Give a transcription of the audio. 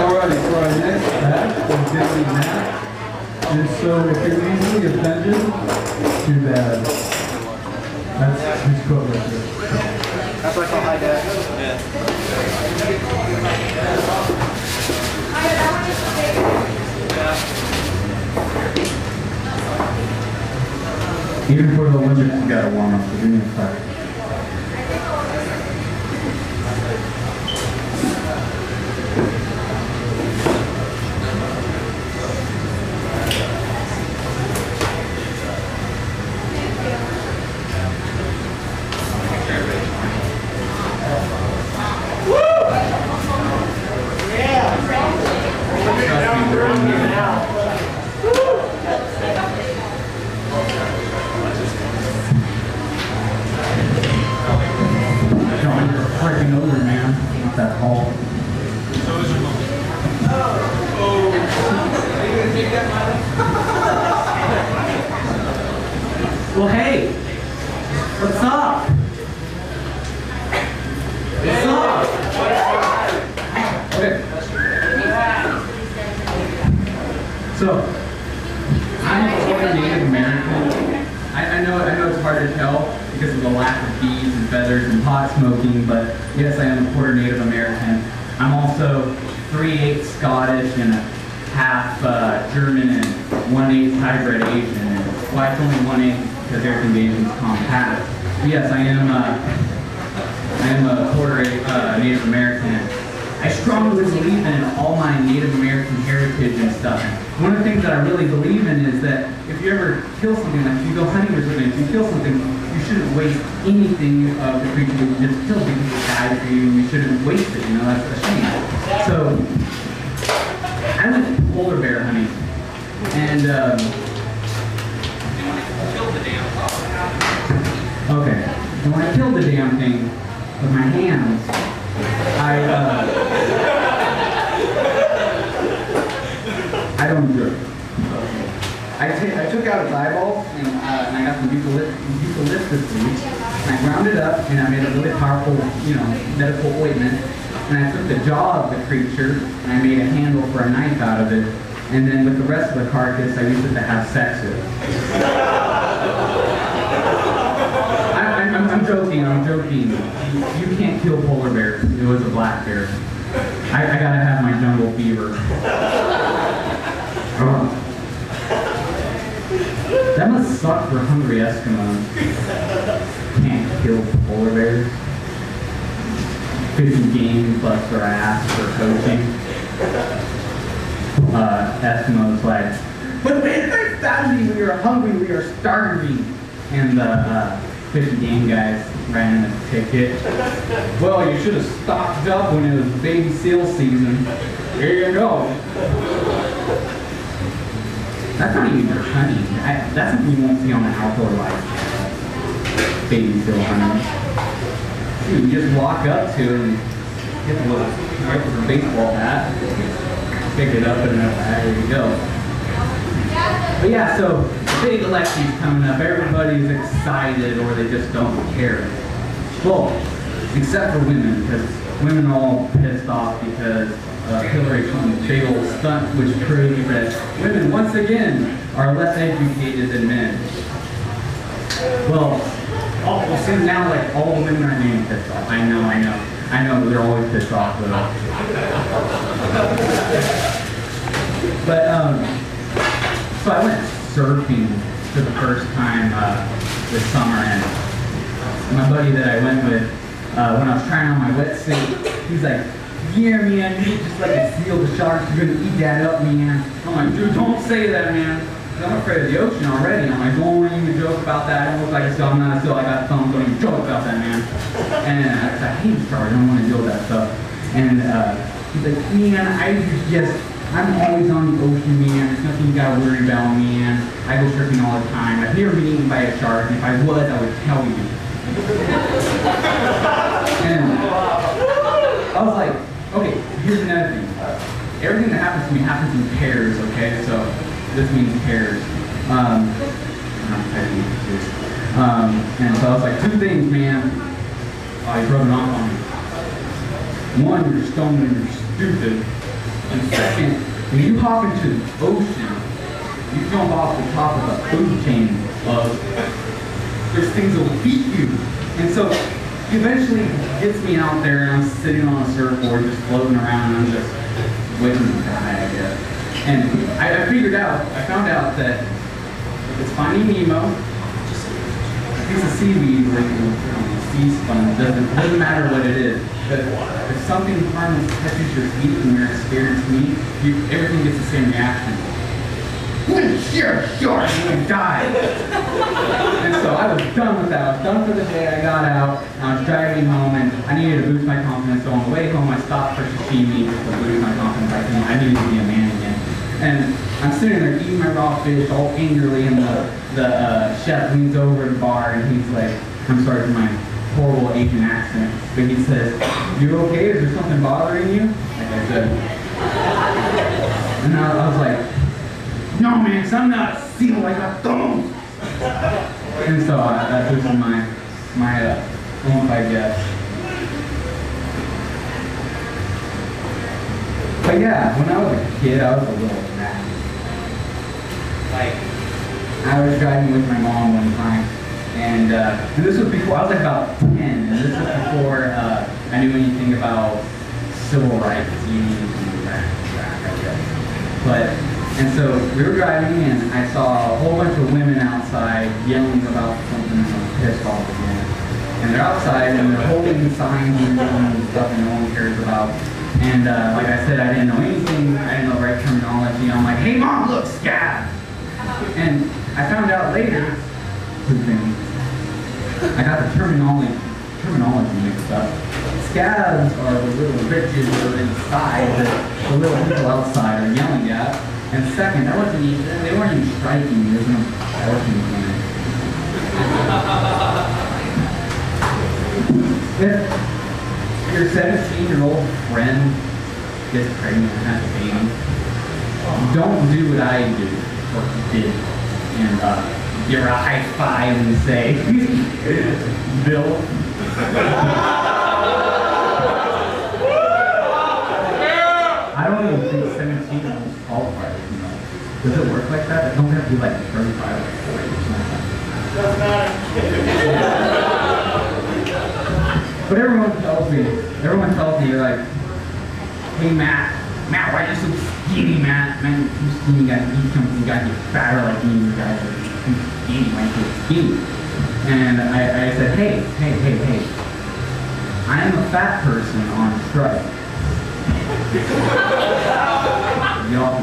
Alrighty, so our next batch is Disney Matt. And so if you're easily offended, too bad. That's his quote right there. That's what I call high dad. Even for the Olympics, you gotta warm up. So give me a second. Freaking over, man. Not that tall. So is your mom. Oh. Are you going to take that, Milo? Well, hey, what's up? What's up? Okay. So, I'm a quarter Native American. I know it's hard to tell because of the lack of beads and feathers and pot smoking, but yes, I am a quarter Native American. I'm also 3/8 Scottish and a half German and 1/8 hybrid Asian. And why it's only 1/8 because everything Asian is compact. But yes, I am a quarter Native American. I strongly believe in all my Native American heritage and stuff. One of the things that I really believe in is that if you ever kill something, like if you go hunting or something, if you kill something, you shouldn't waste anything of the creature that you just killed because it died for you, and you shouldn't waste it, you know, that's a shame. So, I went polar bear hunting, and, okay, and when I killed the damn thing with my hands, I don't enjoy it. I took out its eyeballs and I got some eucalyptus leaves and I ground it up and I made a really powerful, medical ointment. And I took the jaw of the creature and I made a handle for a knife out of it. And then with the rest of the carcass, I used it to have sex with. I'm joking. You can't kill polar bears. It was a black bear. I gotta have my jungle fever. That must suck for hungry Eskimos. Can't kill polar bears. Fishing game busts their ass for coaching. Eskimos like, but man, they found me. We are hungry. We are starving. And the fishing game guys ran in a ticket. Well, you should have stocked up when it was baby seal season. Here you go. That's not even your honey. That's something you won't see on the outdoor life. Baby seal honey. Dude, you just walk up to it and get the little right with a baseball bat. Pick it up in a bag. There you go. But yeah, so big election's coming up. Everybody's excited, or they just don't care. Well, except for women, because women are all pissed off because Hillary Clinton's big old stunt, which proves that women, once again, are less educated than men. Well, see now, like, all the women are getting pissed off. I know, they're always pissed off, though. But, so I went surfing for the first time this summer, and my buddy that I went with, when I was trying on my wetsuit, he's like, yeah, man, you're just like a seal. The sharks are gonna eat that up, man. I'm like, dude, don't say that, man. I'm afraid of the ocean already. I'm like, don't even joke about that. I don't look like a seal. I'm not a seal. I got thumbs. Don't even joke about that, man. And I hate sharks. I don't want to deal with that stuff. And he's like, man, I'm always on the ocean, man. There's nothing you gotta worry about, man. I go surfing all the time. I've never been eaten by a shark, and if I was, I would tell you. And I was like, okay, here's another thing. Everything that happens to me happens in pairs, okay? So this means pairs. And so I was like, two things, man. Oh, he's rubbing off on me. One, you're stoned and you're stupid. And second, when you hop into the ocean, you jump off the top of a food chain of there's things that will beat you. And so eventually he gets me out there and I'm sitting on a surfboard just floating around and I'm just waiting to die, I guess. And I found out that it's Finding Nemo, a piece of seaweed or sea sponge, doesn't matter what it is. But if something harmless touches your feet and you're scared to me, everything gets the same reaction. Sure, you're gonna die. And so I was done with that. I was done for the day. I got out. I was driving home, and I needed to boost my confidence. So on the way home, I stopped for sashimi just to boost my confidence. I needed to be a man again. And I'm sitting there eating my raw fish all angrily, and the chef leans over the bar, and he's like, I'm sorry for my horrible Asian accent, but he says, "You okay? Is there something bothering you?" Like I said. And I was like, "No, man, 'cause I'm not seeing like a thumb." And so that was my oomph, I guess. But yeah, when I was a kid, I was a little mad. Like, I was driving with my mom one time, and this was before, I was like about 10, and this was before I knew anything about civil rights unions and that, I guess. And so we were driving, and I saw a whole bunch of women outside yelling about something, and I was pissed off again. And they're outside, and they're holding signs and doing stuff that no one cares about. And like I said, I didn't know anything. I didn't know the right terminology. I'm like, "Hey, Mom, look, scab!" And I found out later, I got the terminology mixed up. Scabs are the little bitches that are inside that the little people outside are yelling at. And second, they weren't even striking me. There's no abortion in it. If your 17-year-old friend gets pregnant and has a baby, don't do what I do or did and give her a high five and say, "Bill." I don't even think 17-year-olds qualify. Does it work like that? It don't have to be like 35 or 40 or something. Doesn't matter. But everyone tells me, they're like, "Hey Matt, why are you so skinny, Matt? Man, you're too skinny, you gotta eat something, you gotta get fatter like me, you guys are too skinny, why are you so skinny?" And I said, hey, I am a fat person on strike. Y'all